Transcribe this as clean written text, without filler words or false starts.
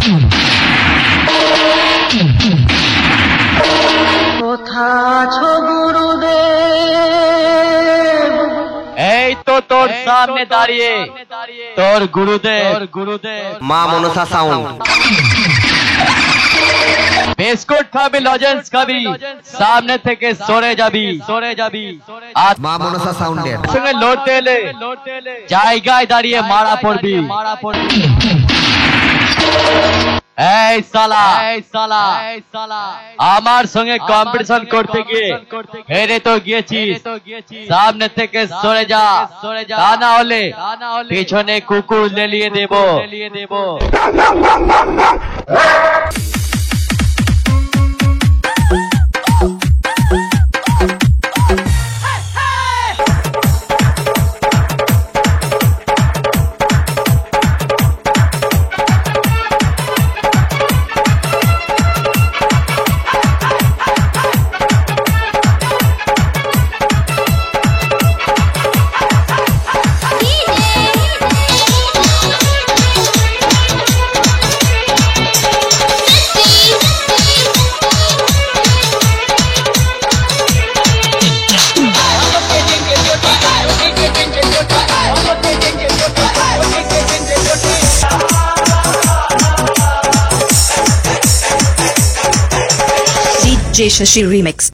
এই তো তোর সামনে দাঁড়িয়ে তোর গুরুদেব মা মনসা সাউন্ড। বিস্কুট খাবি, লজেন্স খাবি, সামনে থেকে সরে যাবি। আর মা মনসা সাউন্ডের সঙ্গে লড়তে এলে জায়গায় দাঁড়িয়ে মারা পড়বি। এই সালা আমার সঙ্গে কম্পিটিশন করতে গিয়ে হেরে তো গিয়েছিস, সামনে থেকে সরে যা, তা না হলে পিছনে কুকুর লেলিয়ে দেব। DJ Shashi Remix.